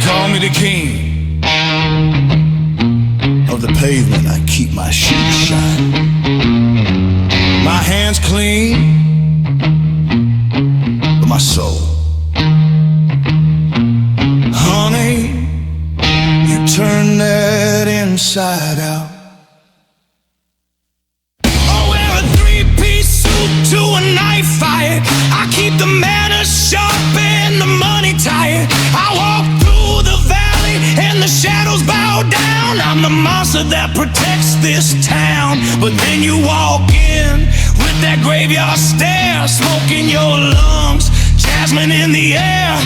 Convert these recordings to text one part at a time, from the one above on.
call me the king of the pavement. I keep my shoes shine. My hands clean, but my soul, honey, you turn that inside out. I wear a three-piece suit to a knife fight. I keep the manners sharp and the money tight. I walk through the valley and the shadows bow down. I'm the monster that protects this town. But then you walk in with that graveyard stare, smoke in your lungs, jasmine in the air.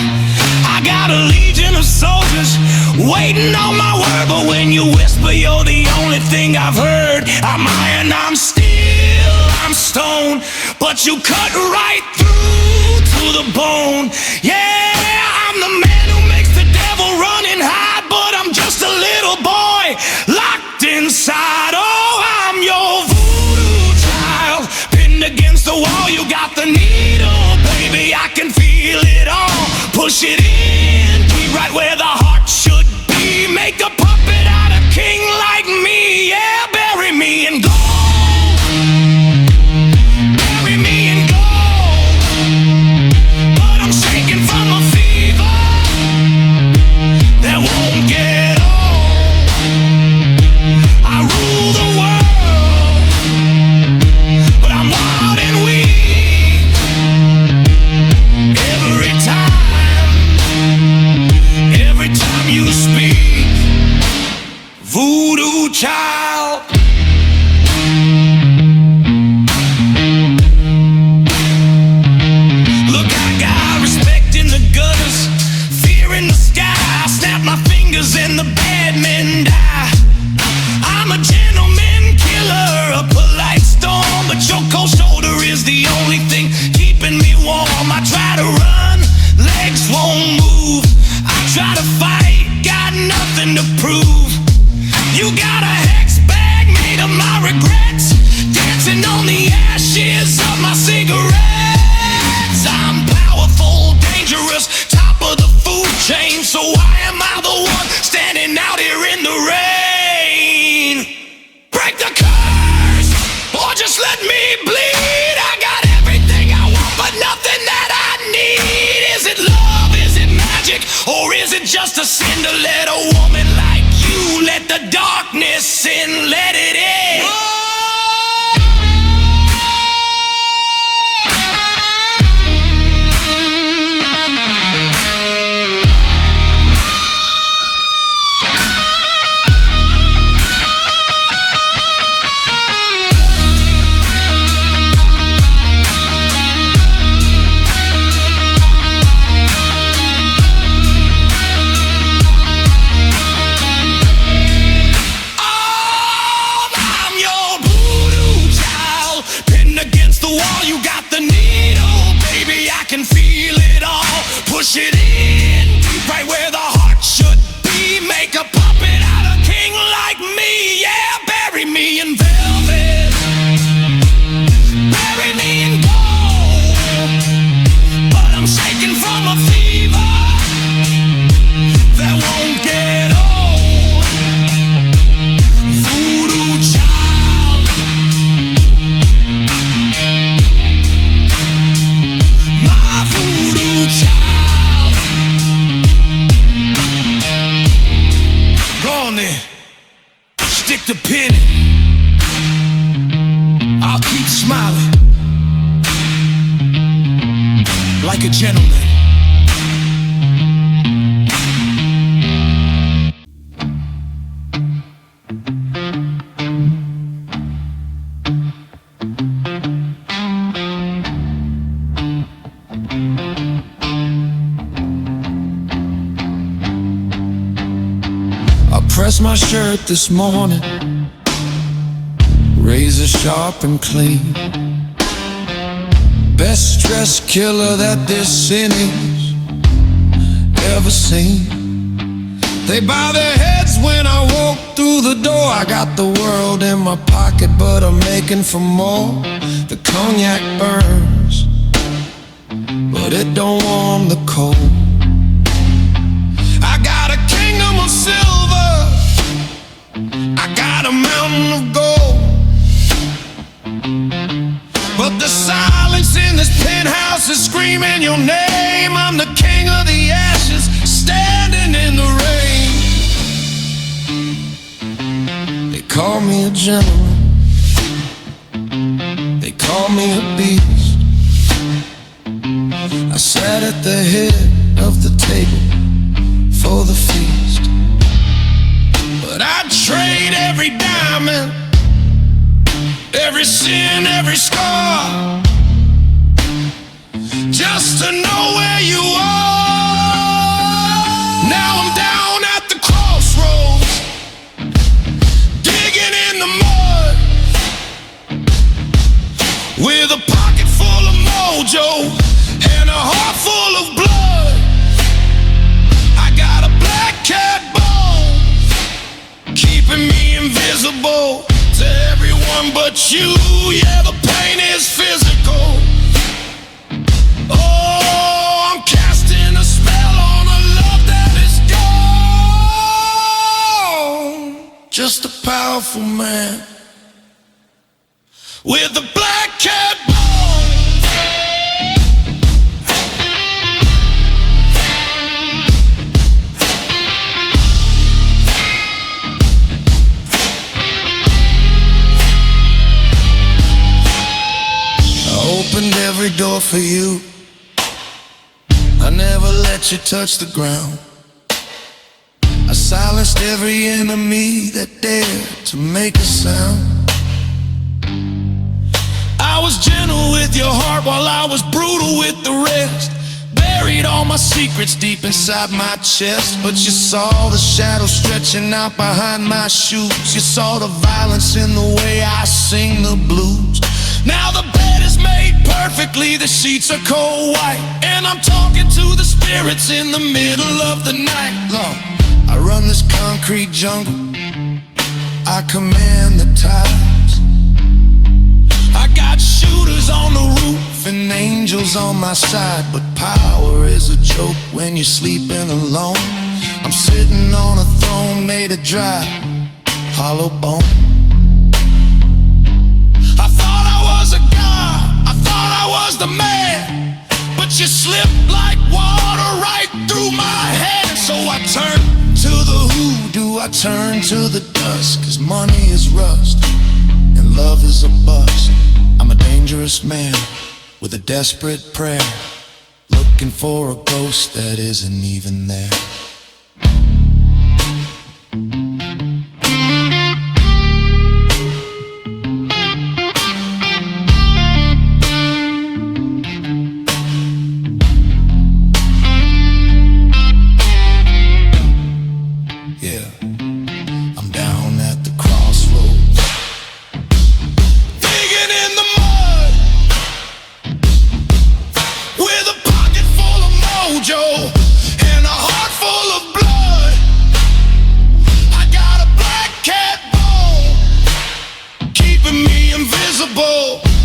I got a legion of soldiers waiting on my word, but when you whisper, you're the only thing I've heard. I'm iron, I'm steel, I'm stone, but you cut right through to the bone. Yeah, I'm the man who makes the devil run and hide, but I'm just a little boy locked inside. Oh, I'm your voodoo child, pinned against the wall. You got the needle, baby, I can feel it all. Push it in, deep right where the heart should be. Make a puppet out of king like me. Yeah, bury me in gold, bury me in gold. But I'm shaking from a fever that won't get old. I rule the world, but I'm wild and weak. Every time you speak, voodoo child. Look, I got respect in the gutters, fear in the sky. I snap my fingers and the bad men die. I'm a gentleman killer, a polite storm, but your cold shoulder is the only thing keeping me warm. I try to run, legs won't move. I try to fight, got nothing to prove. You got a hex bag made of my regrets, dancing on the ashes of my cigarettes. I'm powerful, dangerous, top of the food chain. So why am I the one standing out here in the rain? Break the curse, or just let me bleed. I got everything I want, but nothing that I need. Is it love, is it magic, or is it just a sin to let a woman like you let the darkness in, let it in? Push it in, deep right where the heart should be. Make a puppet out of king like me. Yeah, bury me in velvet, bury me in gold. But I'm shaking from a fever that won't get old. Voodoo child, my voodoo child. Stick the pin in. I'll keep smiling like a gentleman. Pressed my shirt this morning, razor sharp and clean. Best stress killer that this city's ever seen. They bow their heads when I walk through the door. I got the world in my pocket, but I'm making for more. The cognac burns, but it don't warm the cold. I got a screaming your name. I'm the king of the ashes, standing in the rain. They call me a gentleman, they call me a beast. I sat at the head of the table for the feast, but I'd trade every diamond, every sin, every scar, just to know where you are. Now I'm down at the crossroads, digging in the mud, with a pocket full of mojo and a heart full of blood. I got a black cat bone, keeping me invisible to everyone but you. Yeah, the pain is physical. Oh, I'm casting a spell on a love that is gone. Just a powerful man with a black cat bone. Opened every door for you, I never let you touch the ground. I silenced every enemy that dared to make a sound. I was gentle with your heart while I was brutal with the rest. Buried all my secrets deep inside my chest. But you saw the shadows stretching out behind my shoes. You saw the violence in the way I sing the blues. Now the bed is made perfectly, the sheets are cold white, and I'm talking to the spirits in the middle of the night. Look, I run this concrete jungle, I command the tides. I got shooters on the roof and angels on my side, but power is a joke when you're sleeping alone. I'm sitting on a throne made of dry, hollow bone. Was the man, but you slipped like water right through my hand. So I turn to the hoodoo, I turn to the dust, 'cause money is rust and love is a bust. I'm a dangerous man with a desperate prayer, looking for a ghost that isn't even there.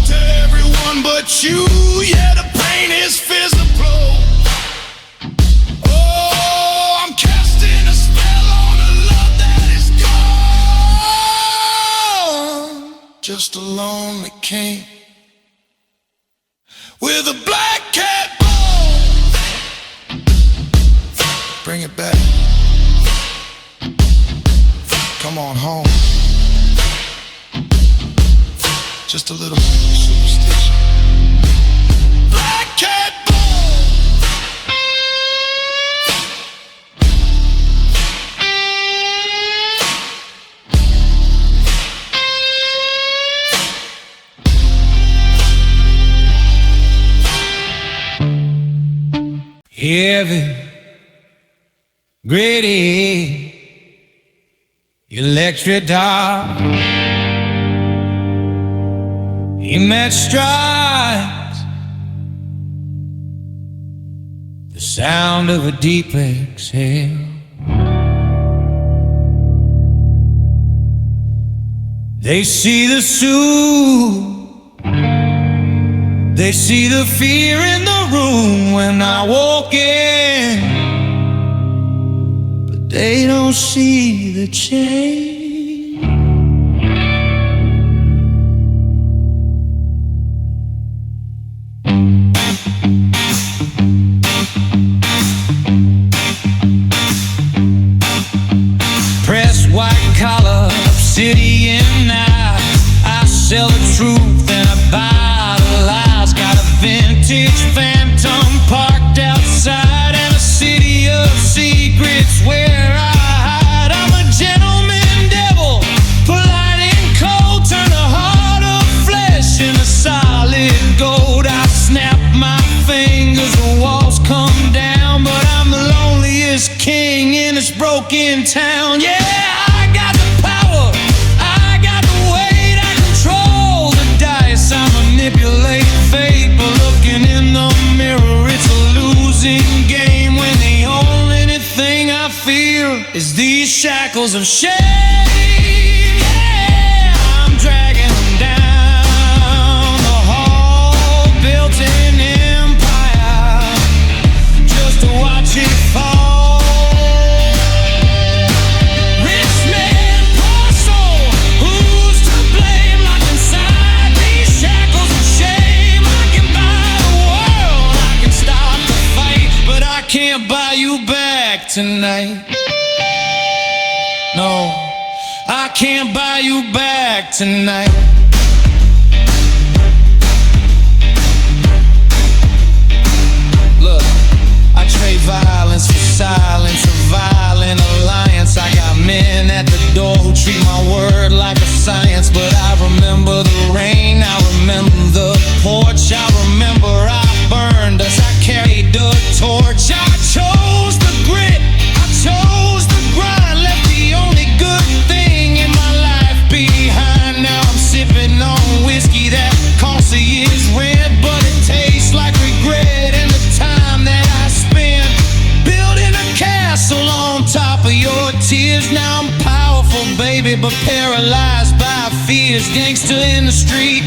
To everyone but you, yeah, the pain is physical. Oh, I'm casting a spell on a love that is gone. Just a lonely king with a black cat bone. Bring it back. Come on home. Just a little superstition. Black cat bone. Heavy, gritty, electric dark. He met strides, the sound of a deep exhale. They see the soul, they see the fear in the room when I walk in, but they don't see the change. in town. Yeah, I got the power, I got the weight, I control the dice, I manipulate fate. But looking in the mirror, it's a losing game when the only thing I feel is these shackles of shame. Yeah, I'm dragging them down the hall, built an empire just to watch it fall. Rich man, poor soul, who's to blame? Locked inside these shackles of shame. I can buy the world, I can stop the fight, but I can't buy you back tonight. No, I can't buy you back tonight. Look, I trade violence for silence, a violent alliance. I got men at the door who treat my word like a science. But I remember the rain, I remember the porch, I remember I burned as I carried the torch. I chose the grit, I chose the grind, left the only good thing in my life behind. Now I'm sipping on whiskey that costs a year's rent, but it tastes like regret. And the time that I spent building a castle on top of your tears. Now I'm powerful, baby, but paralyzed by fears. Gangster in the street,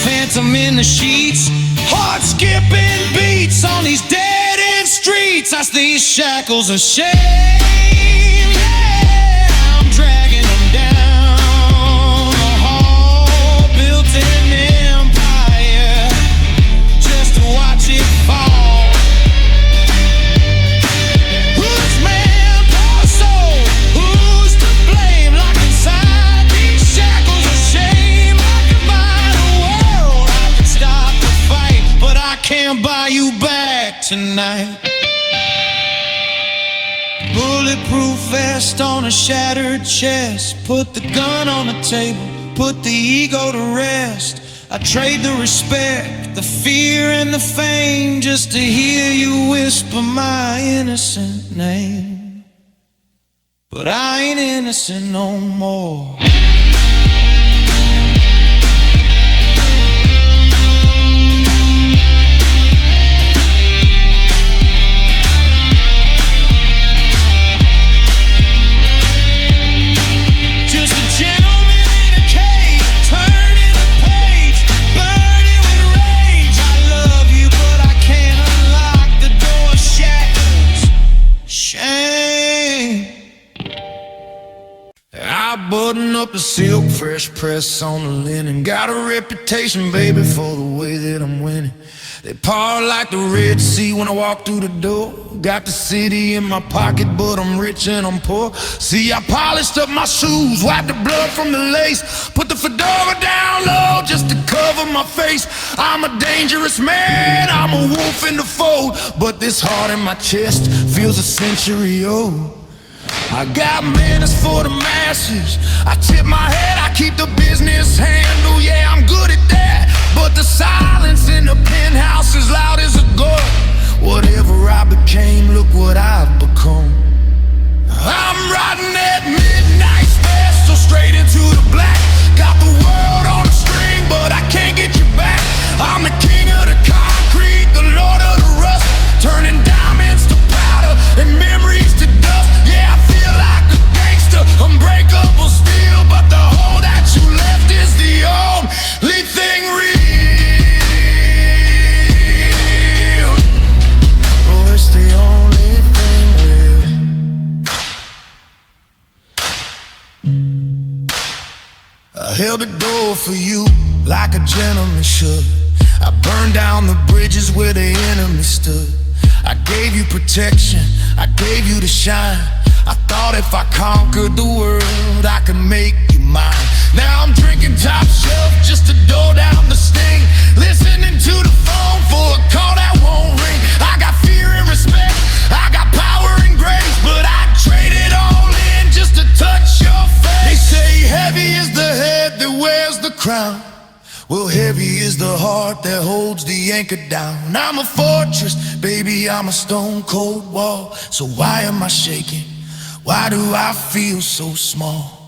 phantom in the sheets, heart skipping beats on these dead-end streets. That's these shackles of shame. Yeah, I'm dragging them down the hall, built an empire just to watch it fall. Rich man, poor soul, who's to blame? Locked inside these shackles of shame. I can buy the world, I can stop the fight, but I can't buy you back tonight. Bulletproof vest on a shattered chest, put the gun on the table, put the ego to rest. I trade the respect, the fear and the fame, just to hear you whisper my innocent name. But I ain't innocent no more. I button up the silk, fresh press on the linen. Got a reputation, baby, for the way that I'm winning. They part like the Red Sea when I walk through the door. Got the city in my pocket, but I'm rich and I'm poor. See, I polished up my shoes, wiped the blood from the lace, put the fedora down low just to cover my face. I'm a dangerous man, I'm a wolf in the fold, but this heart in my chest feels a century old. I got manners for the masses, I tip my head, I keep the business handle. Yeah, I'm good at that, but the silence in the penthouse is loud as a gun. Whatever I became, look what I've become. I'm riding that midnight special straight into the black. Got the world on a string, but I can't get you back. I'm the king of the concrete, the lord of the rust, turning diamonds to powder and memories to dust. Yeah, I feel like a gangster, unbreakable steel, but the hole that you left is the only thing real. Oh, it's the only thing real. I held the door for you like a gentleman should. I burned down the bridges where the enemy stood. I gave you protection, I gave you the shine. I thought if I conquered the world, I could make you mine. Now I'm drinking top shelf just to dole down the sting, listening to the phone for a call that won't ring. I got fear and respect, I got power and grace, but I trade it all in just to touch your face. They say heavy is the head that wears the crown. Well, heavy is the heart that holds the anchor down. I'm a fortress, baby, I'm a stone cold wall. So why am I shaking Why do I feel so small?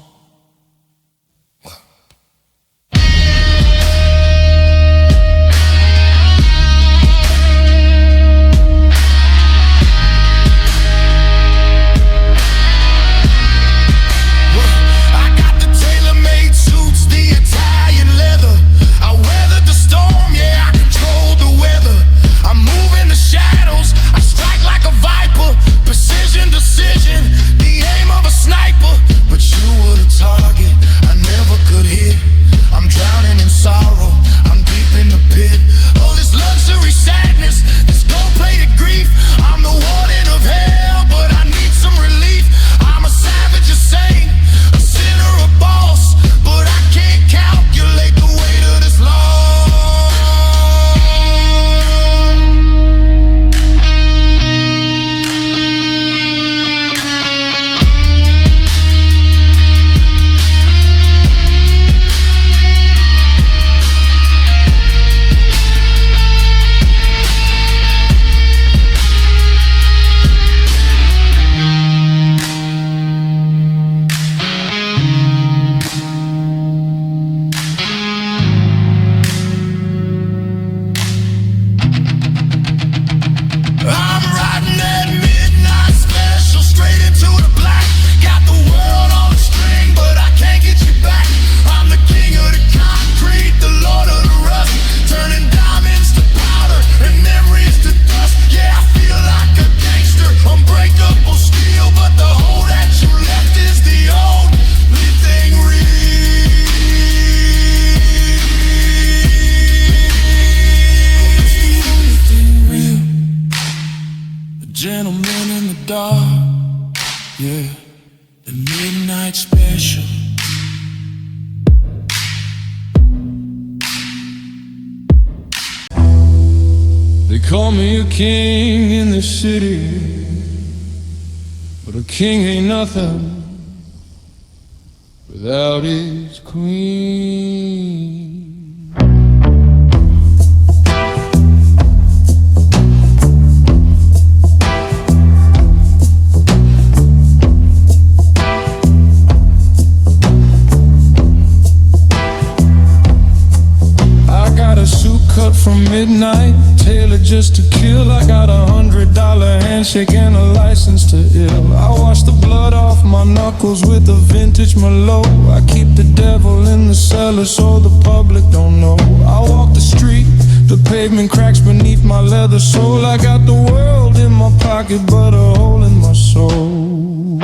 Gentleman in the dark, yeah, the midnight special. They call me a king in the city, but a king ain't nothing without his queen. Cut from midnight, tailored just to kill. I got $100 handshake and a license to ill. I wash the blood off my knuckles with a vintage Merlot. I keep the devil in the cellar so the public don't know. I walk the street, the pavement cracks beneath my leather sole. I got the world in my pocket but a hole in my soul.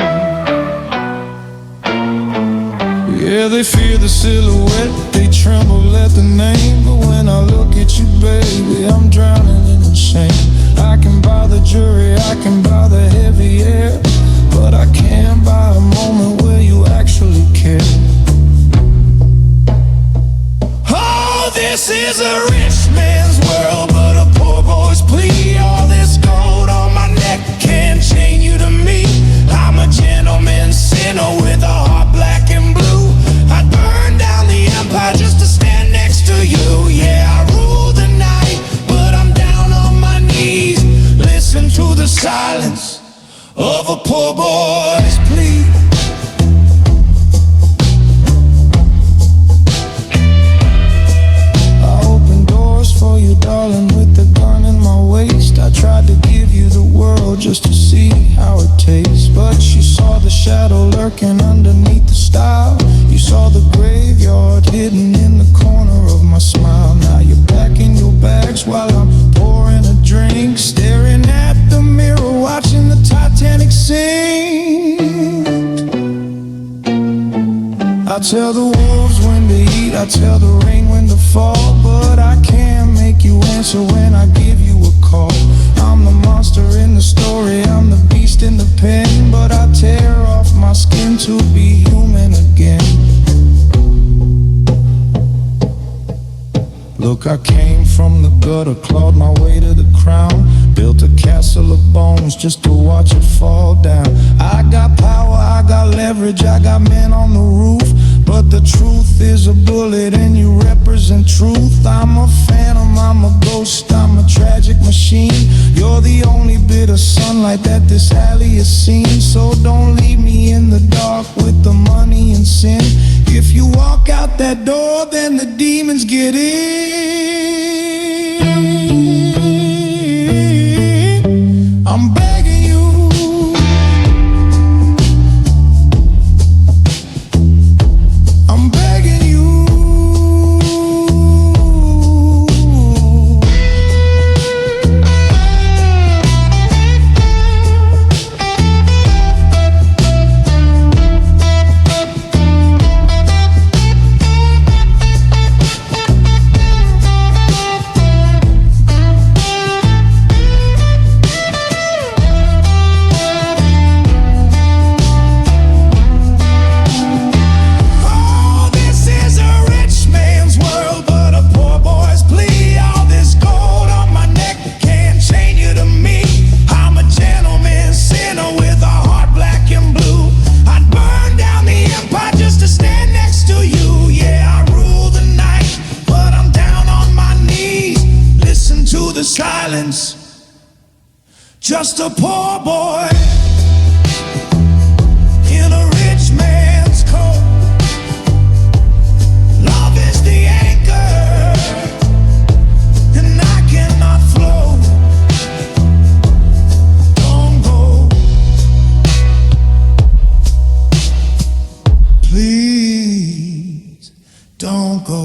Yeah, they fear the silhouette, they tremble at the name. But when I look at you, baby, I'm drowning in shame. I can buy the jury, I can buy the heavy air, but I can't buy a moment where you actually care. Oh, this is a rich man's world, but a poor boy's plea. All this gold on my neck can't chain you to me. I'm a gentleman sinner with a heart black and blue. I'd burn down the empire just to stand next to you. Yeah, I rule the night, but I'm down on my knees. Listen to the silence of a poor boy's plea. I open doors for you, darling, with the gun in my waist. I tried to give you the world just to see how it tastes, but you saw the shadow lurking underneath the style. You saw the graveyard hidden in the corner of my smile. Now you're packing your bags while I'm pouring a drink, staring at the mirror, watching the Titanic sink. I tell the wolves when to eat, I tell the rain when to fall, but I can't make you answer when I give you a call. I'm the monster in the story, I'm the beast in the pen, but I tear off my skin to be human again. Look, I came from the gutter, clawed my way to the crown, built a castle of bones just to watch it fall down. I got power, I got leverage, I got men on the roof, but the truth is a bullet and you represent truth. I'm a phantom, I'm a ghost, I'm a tragic machine. You're the only bit of sunlight that this alley has seen, so don't leave me demons get in. I'm begging you. I'm begging you. Silence, just a poor boy in a rich man's coat. Love is the anchor, and I cannot float. Don't go, please, don't go.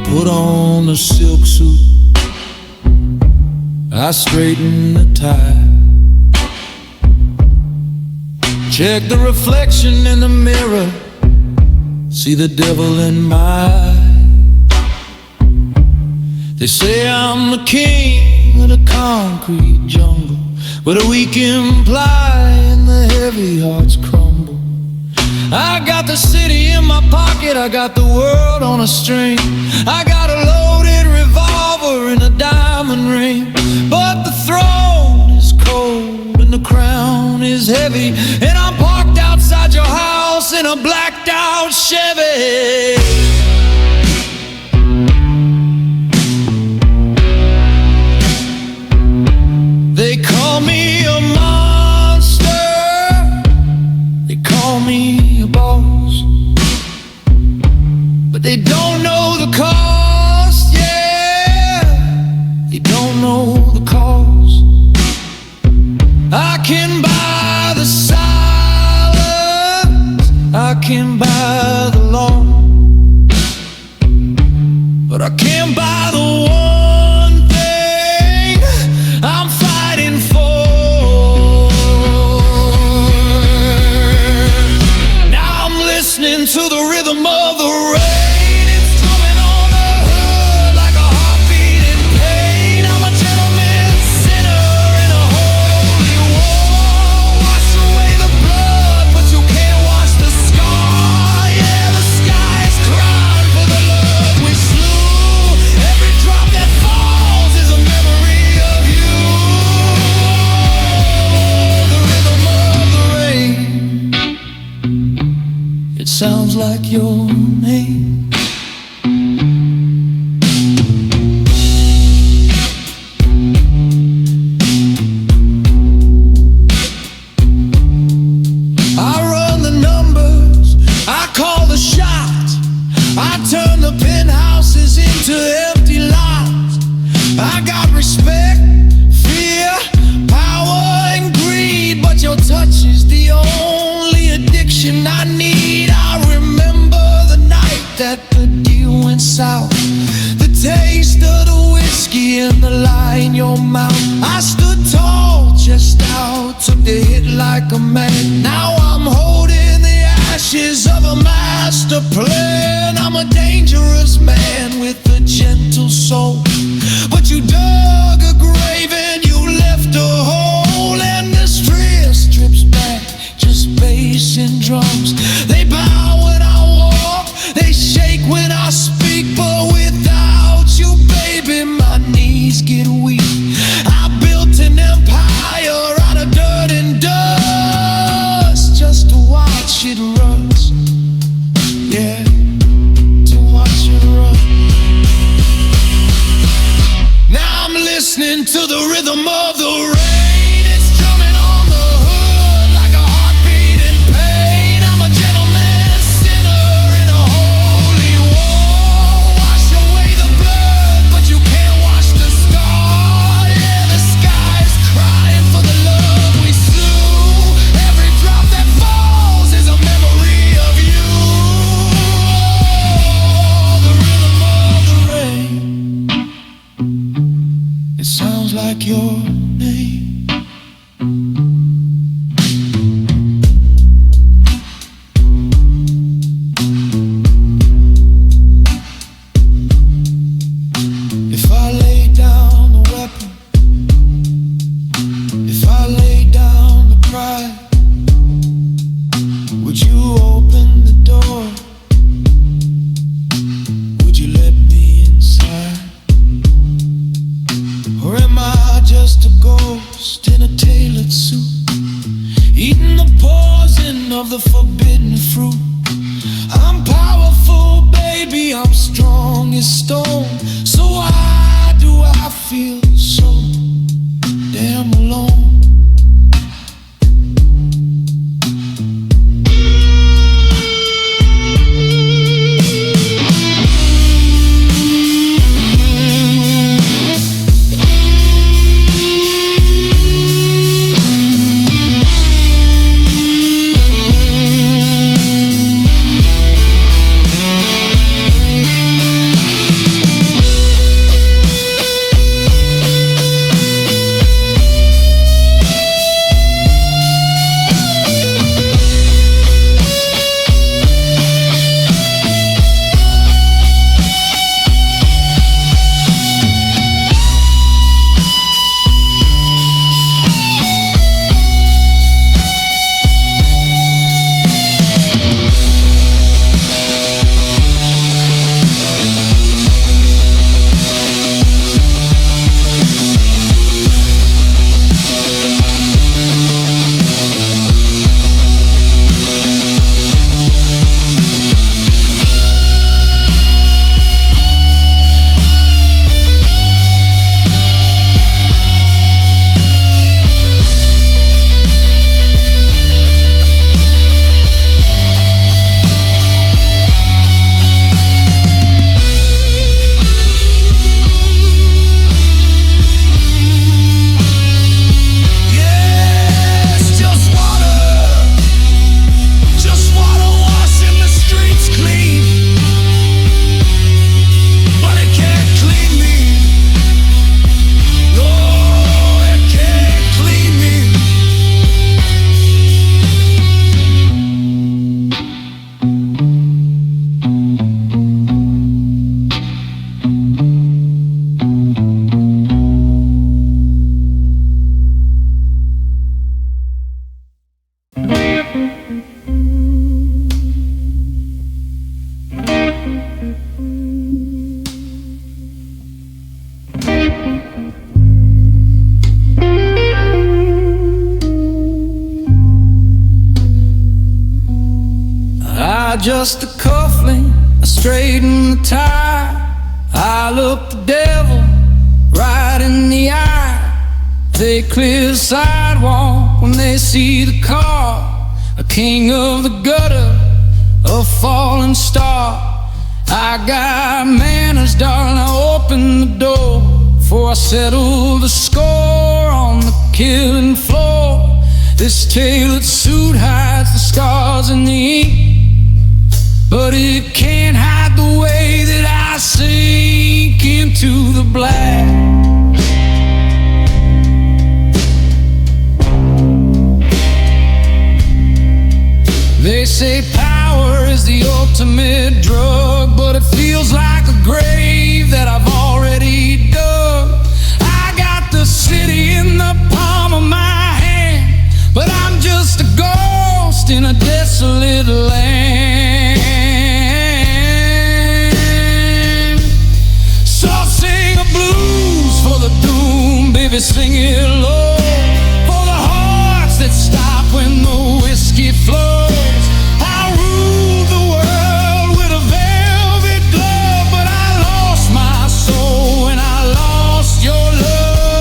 Put on a silk suit, I straighten the tie, check the reflection in the mirror, see the devil in my eye. They say I'm the king of the concrete jungle, where the weak imply and the heavy hearts crumble. I got the city in my pocket, I got the world on a string, I got a loaded revolver and a diamond ring. But the throne is cold and the crown is heavy, and I'm parked outside your house in a blacked out Chevy. They call me a monster, they call me a boss, but they don't know the cost, yeah, they don't know the cause. I can buy the silence, I can buy the law, but I can't buy the one thing I'm fighting for. Now I'm listening to the rhythm of the rain, it's coming on the hood like a heartbeat in pain. I'm a gentleman sinner in a holy war. Wash away the blood, but you can't wash the scar. Yeah, the sky is crying for the love we slew. Every drop that falls is a memory of you. The rhythm of the rain, it sounds like your name. I run the numbers, I call the shots, I turn the penthouses into empty lots. I got respect, fear, power, and greed, but your touch is the only addiction I need. I remember the night that the deal went south, the taste of the whiskey and the lie in your mouth. I stood tall, chest out, took the hit like a man. Now I'm holding the ashes of a master plan. I'm a dangerous man with a gentle soul, but you dug a grave and you left a hole, and the stress strips back, just bass and drums. They bow when I walk, they shake when I speak, but listening to the rhythm of the rain. It's drumming on the hood like a heartbeat in pain. I'm a gentleman sinner in a holy war. Wash away the blood, but you can't wash the scar. Yeah, the sky is crying for the love we slew. Every drop that falls is a memory of you. Oh, the rhythm of the rain. It sounds like your name. If I lay down the weapon, if I lay down the pride, would you open the door? Would you let me inside? Or am I just a ghost in a tailored suit, eating the poison of the forbidden fruit? I'm powerful, baby, I'm strong as stone. So why do I feel so damn alone? Just a cufflink, I straighten the tie. I look the devil right in the eye. They clear the sidewalk when they see the car. A king of the gutter, a falling star. I got manners, darling, I open the door before I settle the score on the killing floor. This tailored suit hides the scars in the ink, but it can't hide the way that I sink into the black. They say power is the ultimate drug, but it feels like a grave that I've already dug. I got the city in the palm of my hand, but I'm just a ghost in a desolate land. Baby, sing it low for the hearts that stop when the whiskey flows. I rule the world with a velvet glove, but I lost my soul when I lost your love.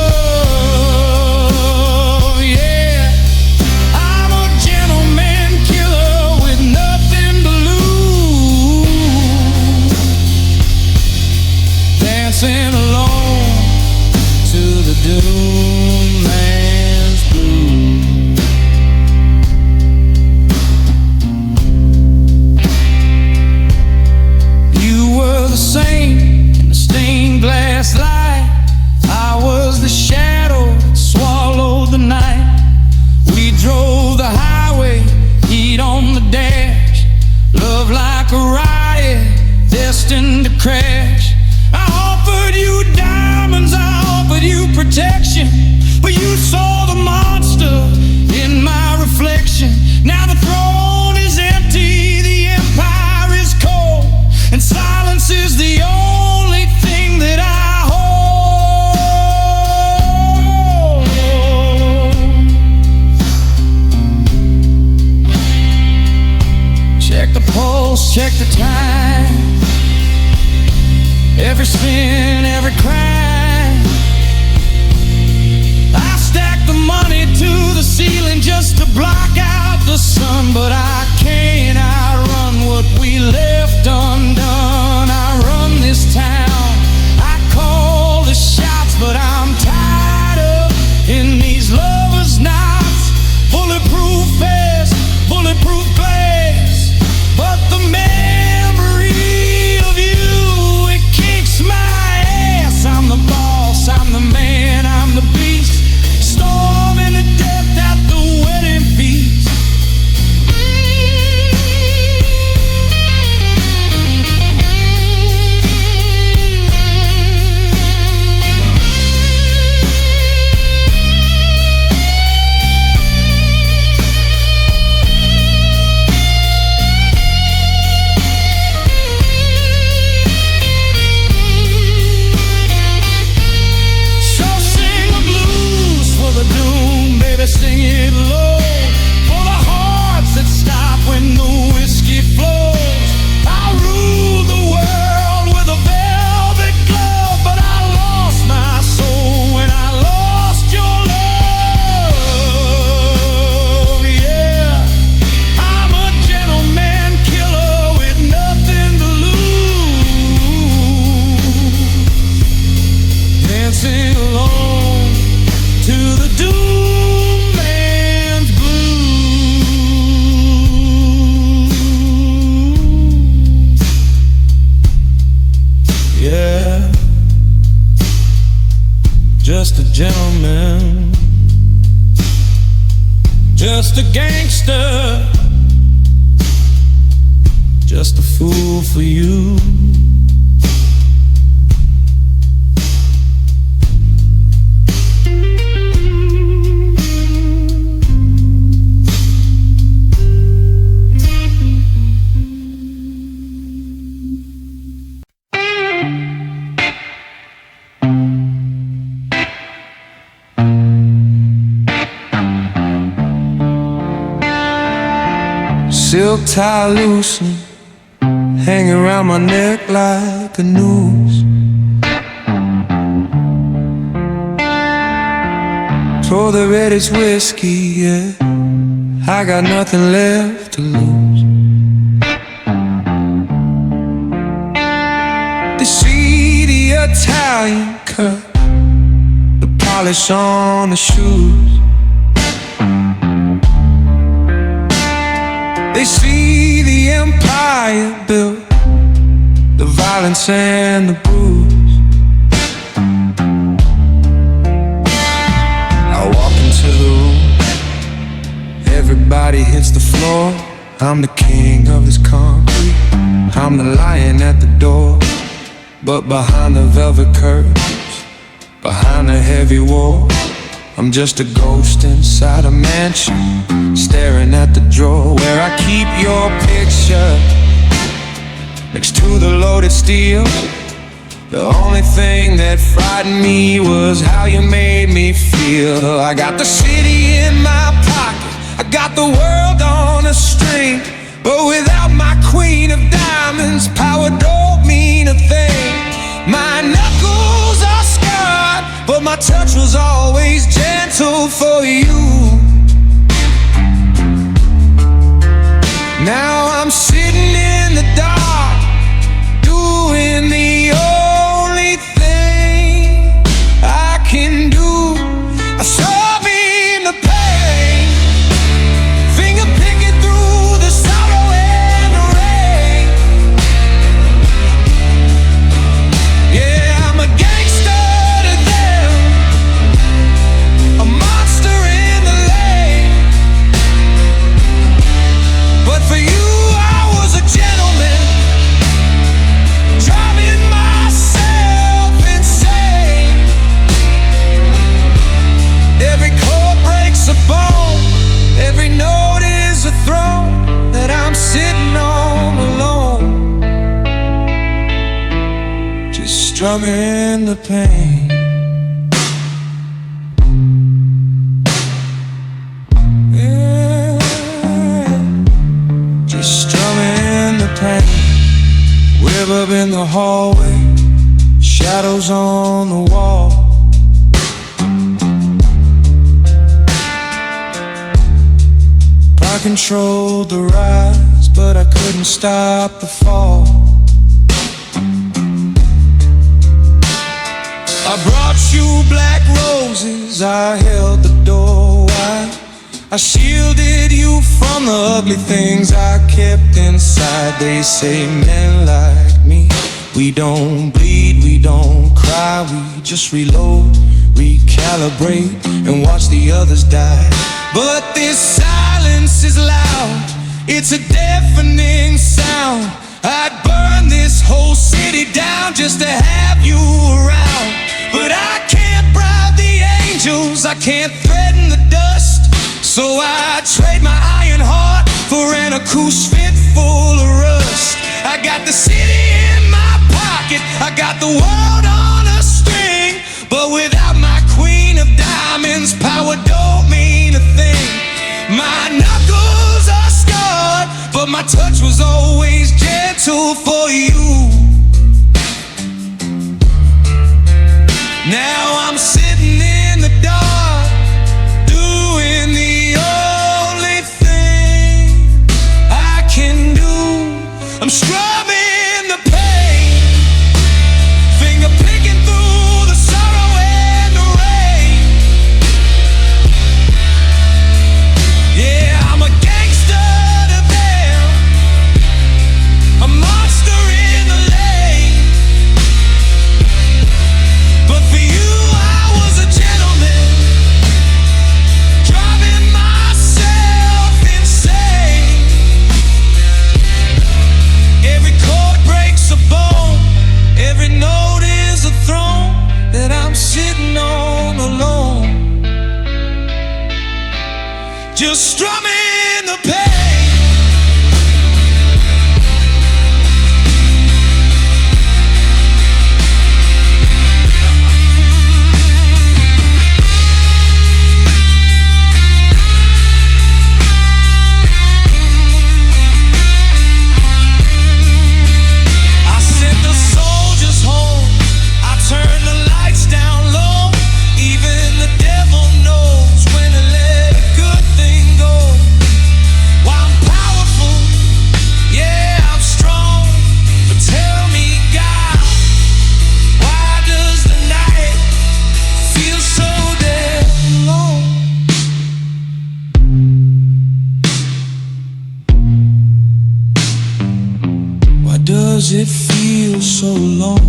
doom man's blues. You were the saint in the stained glass light. I was the shadow that swallowed the night. We drove the highway, heat on the dash. Love like a riot, destined to crash. I offered you diamonds, I offered you protection, but you saw the monster in my reflection. Now the throne is empty, the empire is cold, and silence is the only thing that I hold. Check the pulse, check the time. Every sin, every crime. I stack the money to the ceiling just to block out the sun, but I can't outrun what we left undone. I run this town, I call the shots, but I'm tied up in these lovers' knots. Bulletproof vest, bulletproof glass, but the memory of you, it kicks my ass. I'm the boss, I'm the man, I'm the beast. Storming to death at the wedding feast. Sing it low for the hearts that stop when the whiskey flows. I ruled the world with a velvet glove, but I lost my soul when I lost your love. Yeah, I'm a gentleman killer with nothing to lose. Dancing alone to the doom. Yeah, just a gentleman, just a gangster, just a fool for you. Silk tie loosened, hanging around my neck like a noose. Pour the reddest whiskey, yeah, I got nothing left to lose. They see the Italian cut, the polish on the shoes. They see the empire built, the violence and the bruise. I walk into the room, everybody hits the floor. I'm the king of this concrete, I'm the lion at the door. But behind the velvet curtains, behind the heavy wall, I'm just a ghost inside a mansion, staring at the drawer where I keep your picture, next to the loaded steel. The only thing that frightened me was how you made me feel. I got the city in my pocket, I got the world on a string, but without my queen of diamonds, power don't mean a thing. My knuckles are scarred, but my touch was always gentle for you. Now I'm sitting in the dark, doing the only thing I can do. strumming the pain. Yeah, just strumming the pain. Web up in the hallway, shadows on the wall. I controlled the rise, but I couldn't stop the fall. I brought you black roses, I held the door wide. I shielded you from the ugly things I kept inside. They say men like me, we don't bleed, we don't cry, we just reload, recalibrate, and watch the others die. But this silence is loud, it's a deafening sound. I'd burn this whole city down just to have you around. But I can't bribe the angels, I can't threaten the dust. So I trade my iron heart for an acoustic fit full of rust. I got the city in my pocket, I got the world on a string. But without my queen of diamonds, power don't mean a thing. My knuckles are scarred, but my touch was always gentle for you. Now I'm sitting in the dark, doing the only thing I can do. I'm strumming the pain, finger picking through the sorrow and the rain. Yeah, I'm a gangster to them, a monster in the lane. But for you I was a gentleman, driving myself insane. Every chord breaks a bone, every note is a throne that I'm sitting on alone, just strumming the pain. I sent the soldiers home, I turned the lights down low. Even the devil knows when to let a good thing go. Why I'm powerful, yeah, I'm strong. But tell me, God, why does the night feel so damn long? Why does it feel so long?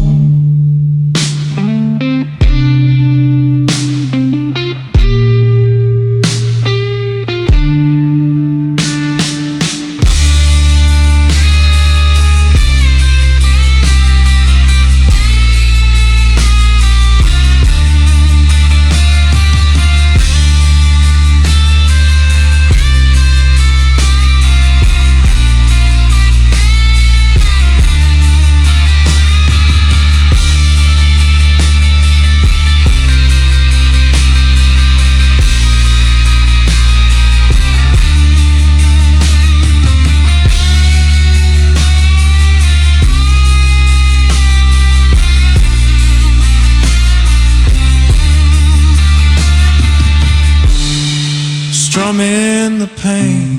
Strumming the pain,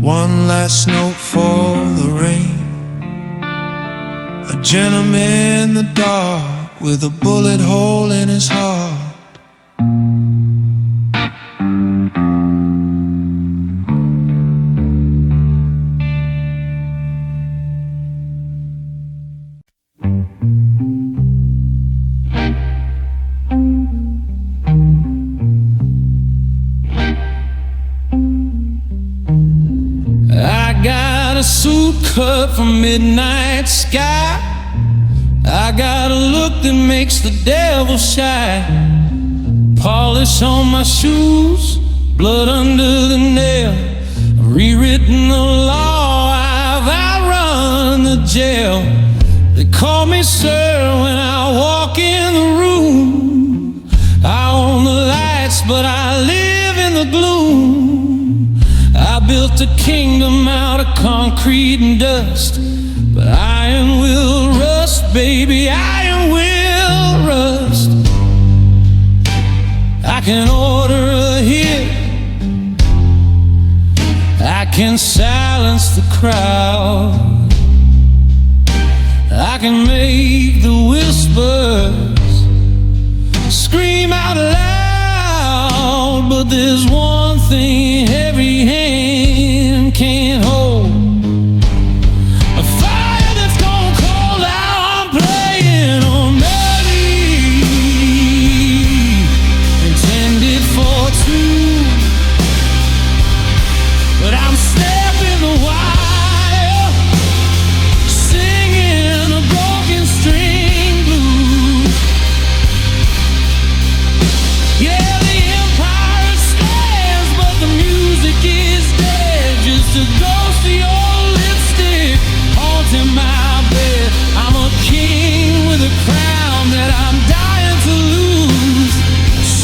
one last note for the rain. A gentleman in the dark with a bullet hole in his heart. I got a suit cut from midnight sky. I got a look that makes the devil shy. Polish on my shoes, blood under the nail. I've rewritten the law, I've outrun the jail. They call me sir when I walk in the room. I own the lights, but I live in the gloom. I built a kingdom out of concrete and dust, but iron will rust, baby, iron will rust. I can order a hit, I can silence the crowd, I can make the whispers scream out loud. But there's one thing every hand can't hold, a fire that's gone cold. Now I'm playing a melody intended for two, but I'm stepping the wire, singing a broken string blues. Yeah, the empire stands, but the music is dead. Just a ghostly old lipstick haunting my bed. I'm a king with a crown that I'm dying to lose,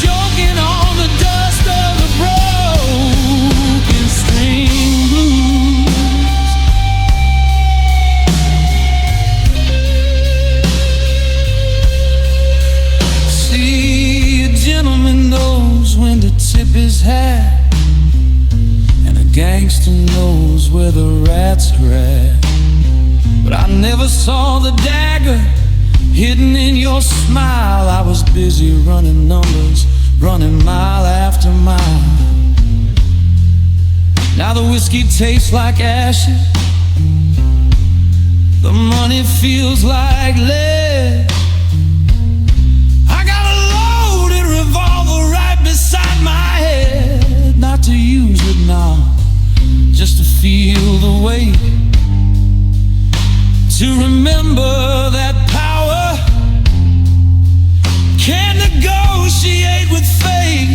choking on the dust of the broken string blues. See, a gentleman knows when to tip his hat, and a gangster knows where the rats are at. But I never saw the dagger hidden in your smile. I was busy running numbers, running mile after mile. Now the whiskey tastes like ashes, the money feels like lead. I got a loaded revolver right beside my head, not to use it now, just to feel the weight, to remember that power can negotiate with fate.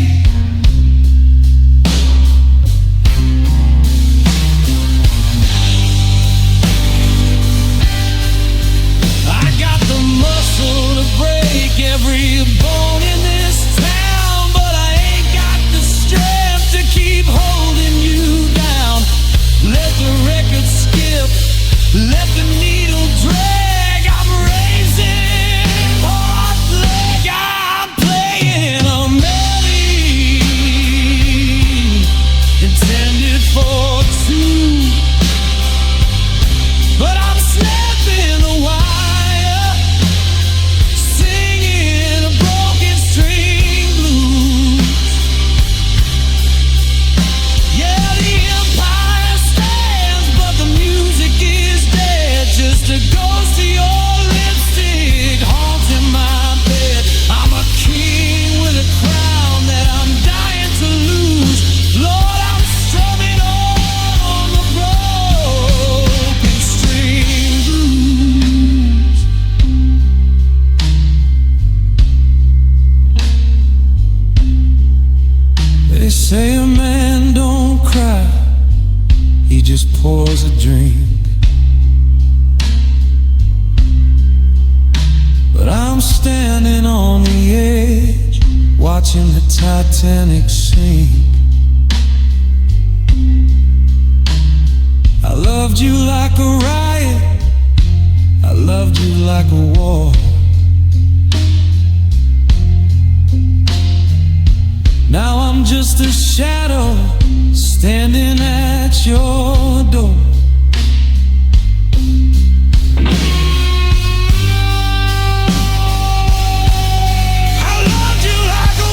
I got the muscle to break every bone in this town, but I ain't got the strength to keep holding you down. Let the record skip, let the needle drag. I'm raising part leg, I'm playing a melody intended for two, but I'm snapping the wire, singing a broken string blues. Yeah, the empire stands, but the music is dead. Just a ghostly old lipstick haunting my bed. I'm a king with a crown that I'm dying to lose. Lord, I'm strumming on the broken string blues. They say a man don't cry, he just pours a drink. But I'm standing on the edge, watching the Titanic sink. I loved you like a riot, I loved you like a war. Now I'm just a shadow standing at your door. I loved you like a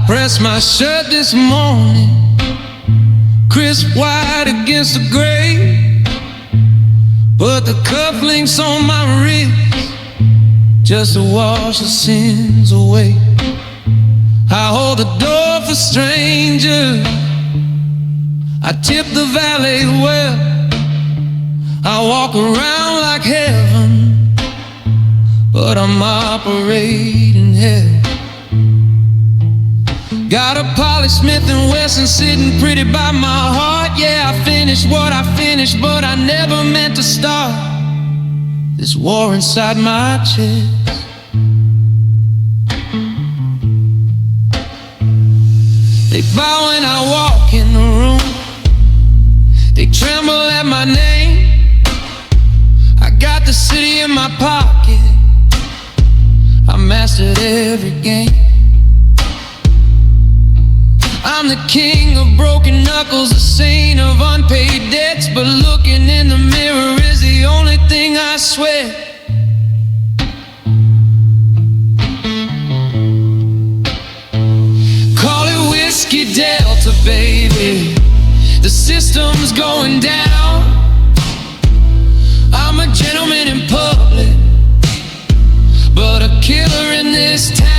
Pressed my shirt this morning, crisp white against the gray. Put the cufflinks on my wrist just to wash the sins away. I hold the door for strangers, I tip the valet well. I walk around like heaven, but I'm operating hell. Got a Polly Smith & Wesson sitting pretty by my heart. Yeah, I finished what I finished, but I never meant to start this war inside my chest. They bow when I walk in the room, they tremble at my name. I got the city in my pocket, I mastered every game. I'm the king of broken knuckles, the saint of unpaid debts. But looking in the mirror is the only thing I sweat. Call it Whiskey Delta, baby, the system's going down. I'm a gentleman in public, but a killer in this town.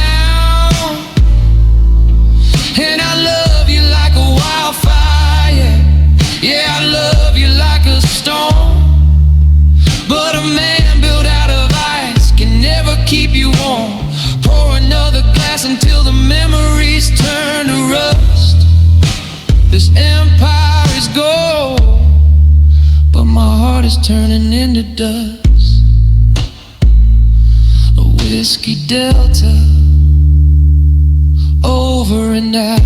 And I love you like a wildfire, yeah, I love you like a storm. But a man built out of ice can never keep you warm. Pour another glass until the memories turn to rust. This empire is gold, but my heart is turning into dust. A Whiskey Delta, over and out.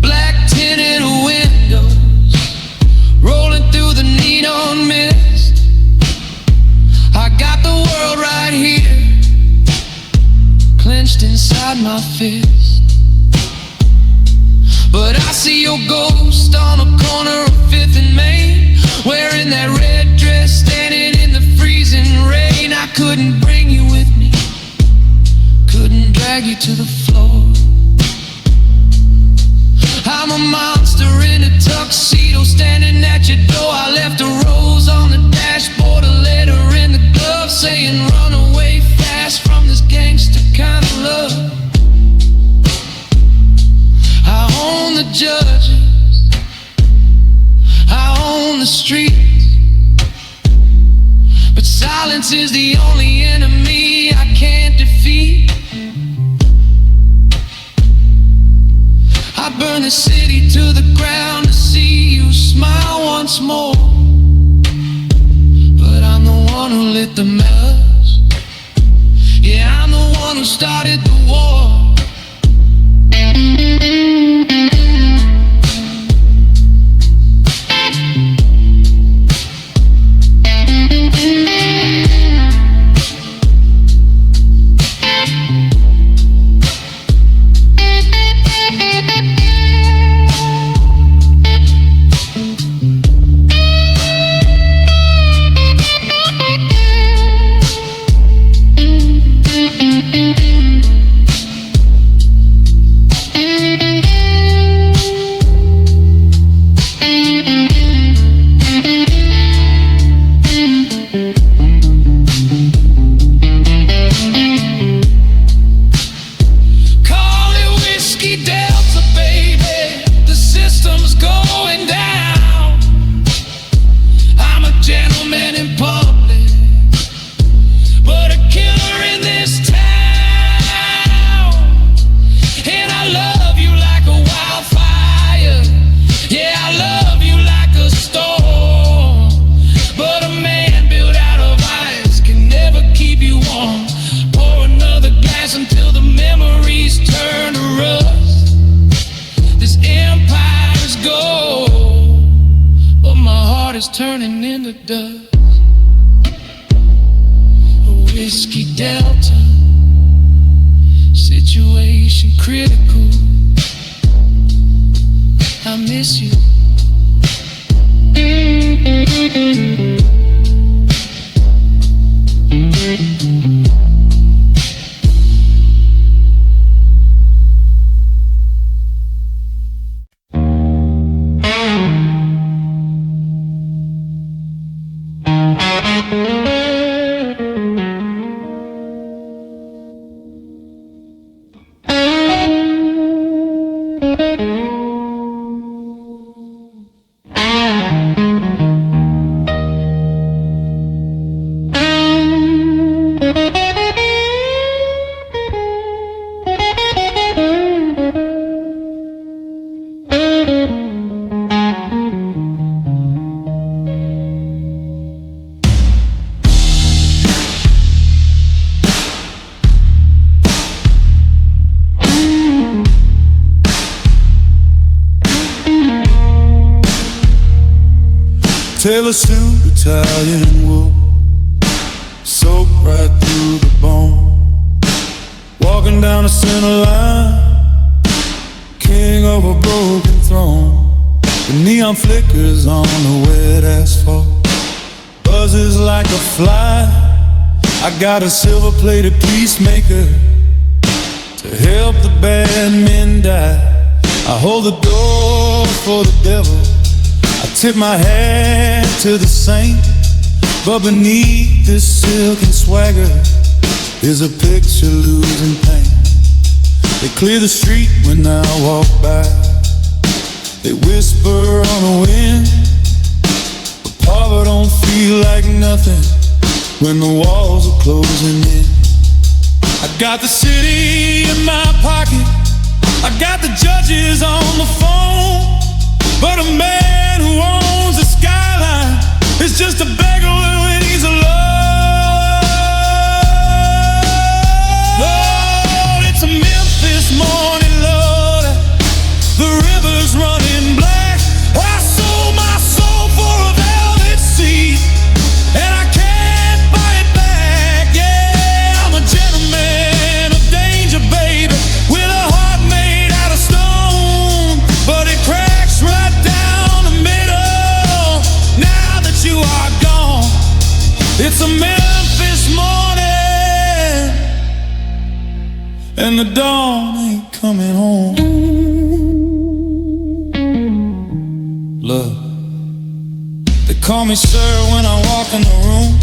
Black tinted windows, rolling through the neon mist. I got the world right here, clenched inside my fist. But I see your ghost on a corner of 5th and Main, wearing that red dress, standing in the freezing rain. I couldn't bring you with me, couldn't drag you to the floor. I'm a monster in a tuxedo, standing at your door. I left a rose on the dashboard, a letter in the glove, saying run away fast from this gangster kind of love. I own the judges, I own the streets, but silence is the only enemy I can't defeat. I burn the city to the ground to see you smile once more. But I'm the one who lit the match, yeah, I'm the one who started the war. Turning into dust. A Whiskey Delta, situation critical. I miss you. Tailor suit, Italian wool, soaked right through the bone. Walking down the center line, king of a broken throne. The neon flickers on the wet asphalt, buzzes like a fly. I got a silver-plated peacemaker to help the bad men die. I hold the door for the devil, I tip my hat to the saint, but beneath this silken swagger is a picture losing pain. They clear the street when I walk by, they whisper on the wind, but power don't feel like nothing when the walls are closing in. I got the city in my pocket, I got the judges on the phone, but a man who owns the skyline is just a beggar when he's alone. Lord, it's a Memphis morning, Lord. The river's running black. I sold my soul for a velvet seat, and I can't buy it back. Yeah, I'm a gentleman of danger, baby, with a heart made out of stone, but it cracks right down the middle now that you are gone. It's a Memphis morning, and the dawn ain't coming home. Look, they call me sir when I walk in the room.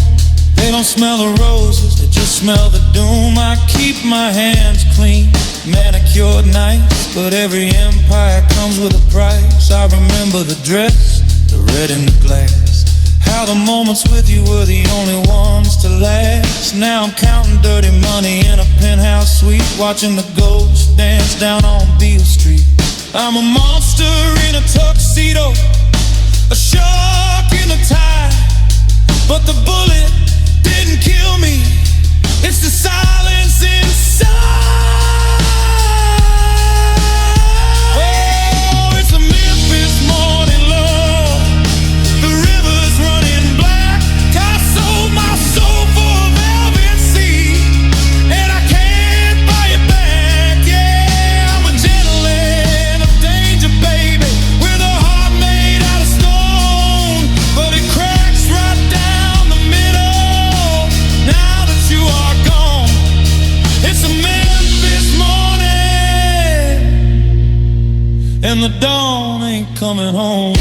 They don't smell the roses, they just smell the doom. I keep my hands clean, manicured nice, but every empire comes with a price. I remember the dress, the red in the glass, how the moments with you were the only ones to last. Now I'm counting dirty money in a penthouse suite, watching the ghosts dance down on Beale Street. I'm a monster in a tuxedo, a shark in a tie, but the bullet didn't kill me, it's the silence inside. Oh, it's a Memphis morning, Lord. The river's running black. I sold my soul for a velvet seat, and I can't buy it back. Yeah, I'm a gentleman of danger, baby, with a heart made out of stone, but it cracks right down the middle now that you are gone. It's a Memphis morning, and the dawn ain't coming home.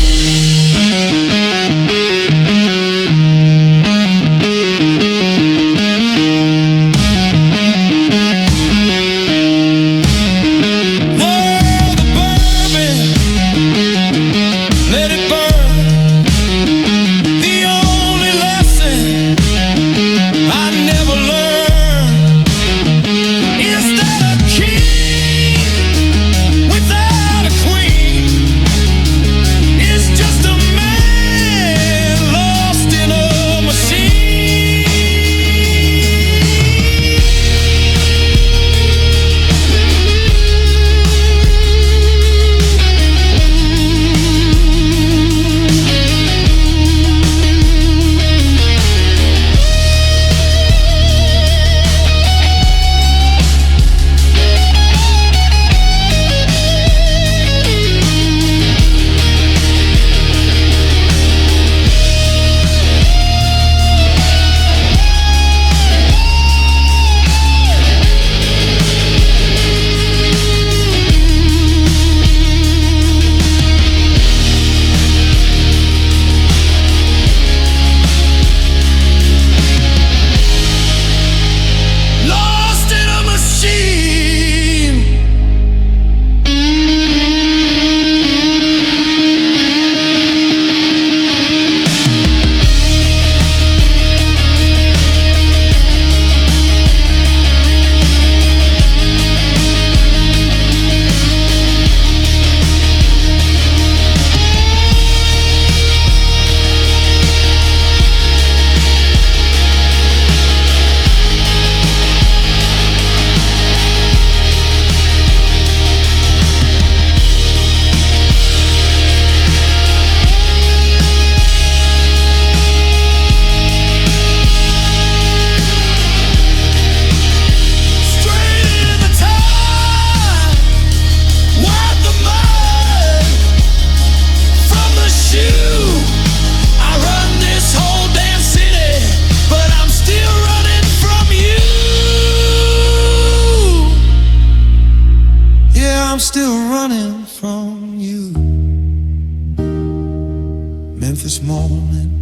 Oh, the bourbon, let it burn. The only lesson I never learned is that a king without a queen is just a man I'm still running from you. Memphis morning,